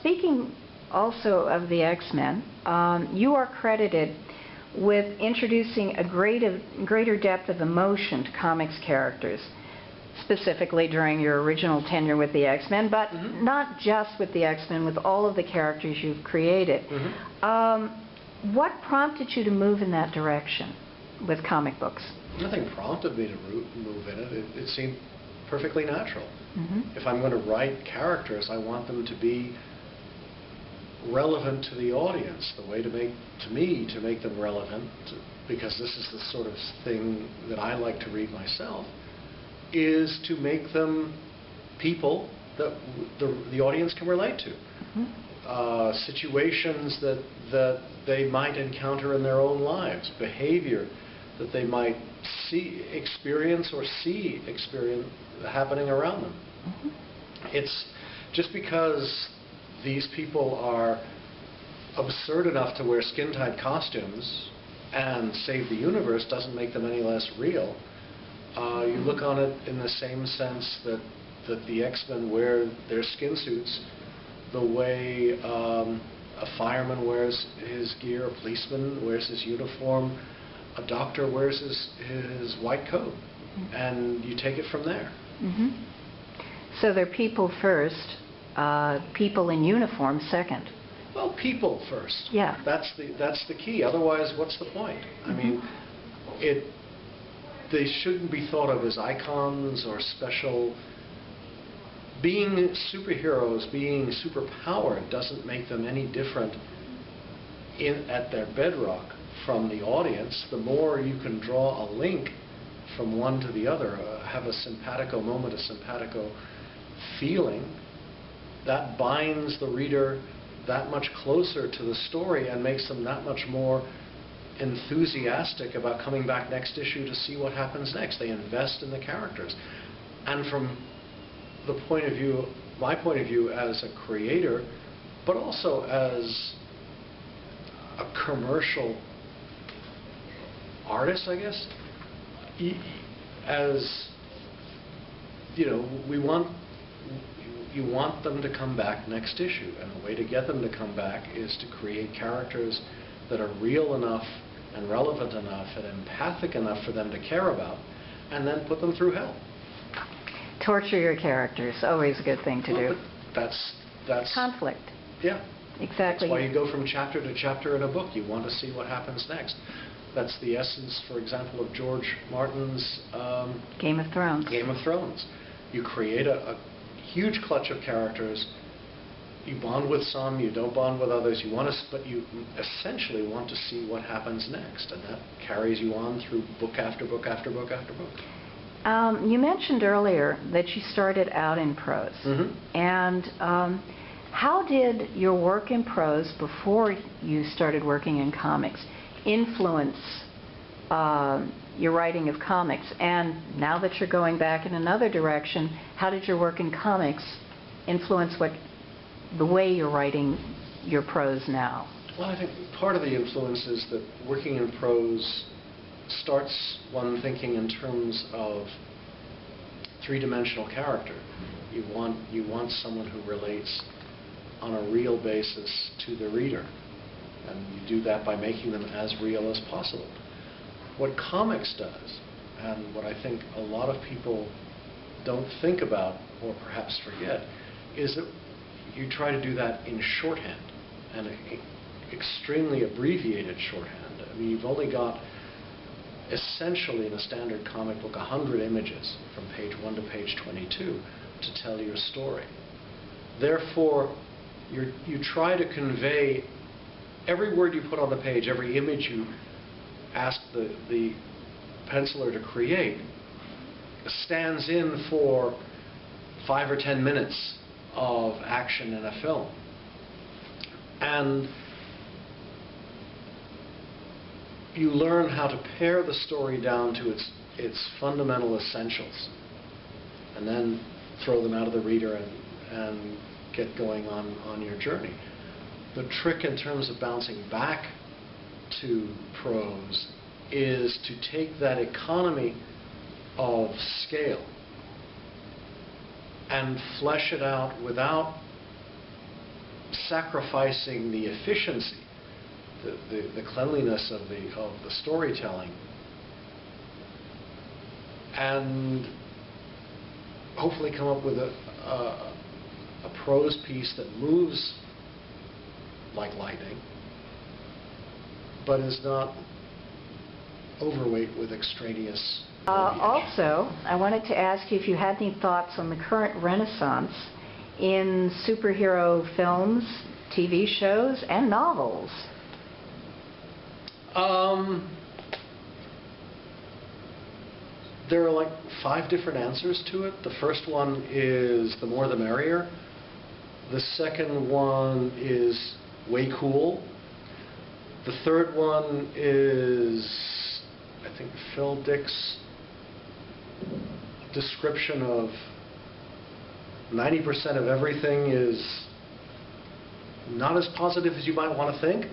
Speaking also of the X-Men, you are credited with introducing a greater depth of emotion to comics characters, specifically during your original tenure with the X-Men, but not just with the X-Men, with all of the characters you've created. What prompted you to move in that direction with comic books? Nothing prompted me to move in it. It seemed perfectly natural. If I'm going to write characters, I want them to be relevant to the audience. The way to make them relevant, because this is the sort of thing that I like to read myself, is to make them people that the audience can relate to. Situations that they might encounter in their own lives, behavior that they might experience happening around them. It's just because these people are absurd enough to wear skin-tight costumes and save the universe doesn't make them any less real. You look on it in the same sense that the X-Men wear their skin suits the way a fireman wears his gear, a policeman wears his uniform, a doctor wears his white coat, and you take it from there. So they're people first, people in uniform second. Well, people first. Yeah. That's the key. Otherwise, what's the point? I mean, they shouldn't be thought of as icons or special. Being superheroes, being superpowered, doesn't make them any different at their bedrock from the audience. The more you can draw a link from one to the other, have a simpatico moment, a simpatico feeling, that binds the reader that much closer to the story and makes them that much more enthusiastic about coming back next issue to see what happens next. They invest in the characters. And from the point of view, my point of view as a creator, but also as a commercial artist, I guess, as you know, you want them to come back next issue, and the way to get them to come back is to create characters that are real enough and relevant enough and empathic enough for them to care about, and then put them through hell. Torture your characters, always a good thing to do. That's conflict. Yeah. Exactly. That's why you go from chapter to chapter in a book. You want to see what happens next. That's the essence, for example, of George Martin's Game of Thrones. Game of Thrones. You create a huge clutch of characters. You bond with some, you don't bond with others. But you essentially want to see what happens next, and that carries you on through book after book after book after book. You mentioned earlier that you started out in prose. And how did your work in prose before you started working in comics influence your writing of comics? And now that you're going back in another direction, how did your work in comics influence the way you're writing your prose now? Well, I think part of the influence is that working in prose starts one thinking in terms of three-dimensional character. You want someone who relates on a real basis to the reader, and you do that by making them as real as possible. What comics does, and what I think a lot of people don't think about or perhaps forget, is that you try to do that in shorthand, and extremely abbreviated shorthand. I mean, you've only got essentially in a standard comic book 100 images from page 1 to page 22 to tell your story. Therefore, you try to convey every word you put on the page, every image you ask the penciler to create stands in for 5 or 10 minutes of action in a film. And you learn how to pare the story down to its fundamental essentials, and then throw them out of the reader and get going on your journey. The trick in terms of bouncing back to prose is to take that economy of scale and flesh it out without sacrificing the efficiency, the cleanliness of the storytelling, and hopefully come up with a prose piece that moves like lightning, but is not overweight with extraneous verbiage. Also, I wanted to ask you if you had any thoughts on the current renaissance in superhero films, TV shows, and novels. There are like 5 different answers to it. The first one is the more the merrier. The second one is way cool. The third one is, I think, Phil Dick's description of 90% of everything is not as positive as you might want to think.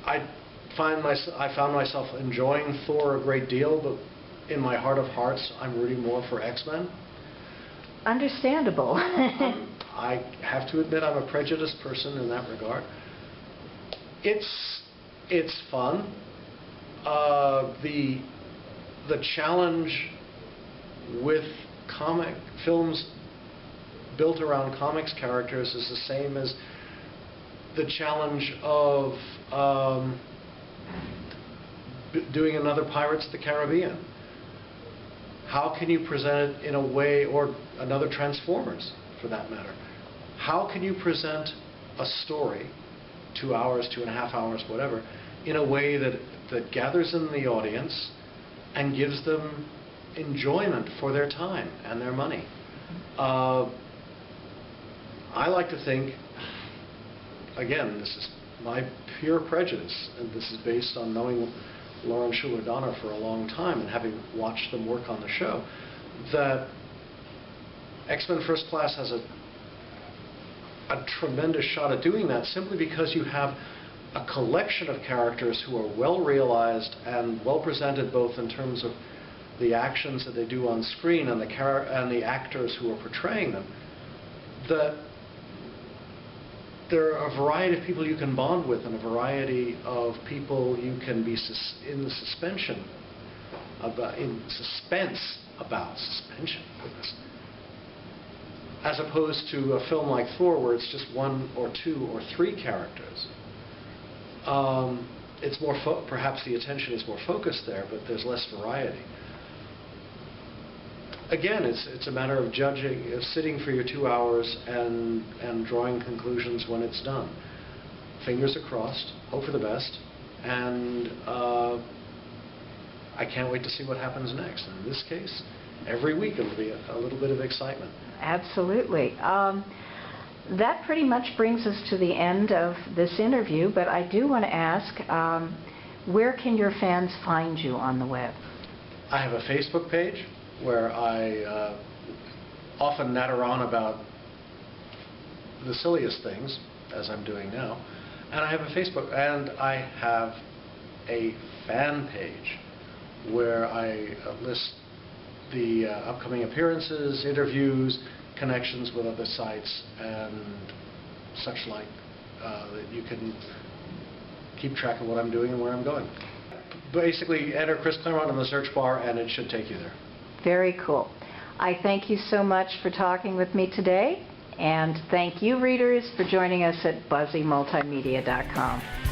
I found myself enjoying Thor a great deal, but in my heart of hearts, I'm rooting more for X-Men. Understandable. I have to admit I'm a prejudiced person in that regard. It's fun. The challenge with comic films built around comics characters is the same as the challenge of doing another Pirates of the Caribbean. How can you present it in a way, or another Transformers for that matter? How can you present a story, 2 hours, 2.5 hours, whatever, in a way that gathers in the audience and gives them enjoyment for their time and their money? I like to think, again, this is my pure prejudice, and this is based on knowing Lauren Schuler Donner for a long time and having watched them work on the show, that X-Men First Class has a tremendous shot at doing that, simply because you have a collection of characters who are well realized and well presented, both in terms of the actions that they do on screen and the actors who are portraying them, that there are a variety of people you can bond with and a variety of people you can be in suspense about. Suspension, goodness. As opposed to a film like Thor, where it's just 1 or 2 or 3 characters. It's more perhaps the attention is more focused there, but there's less variety. Again, it's a matter of judging, of sitting for your 2 hours and drawing conclusions when it's done. Fingers are crossed, hope for the best, and I can't wait to see what happens next. In this case, every week it'll be a little bit of excitement. Absolutely. That pretty much brings us to the end of this interview, but I do want to ask, where can your fans find you on the web? I have a Facebook page where I often natter on about the silliest things, as I'm doing now. And I have a Facebook, and I have a fan page where I list the upcoming appearances, interviews, connections with other sites, and such like, that you can keep track of what I'm doing and where I'm going. Basically, enter Chris Claremont in the search bar, and it should take you there. Very cool. I thank you so much for talking with me today, and thank you, readers, for joining us at buzzymultimedia.com.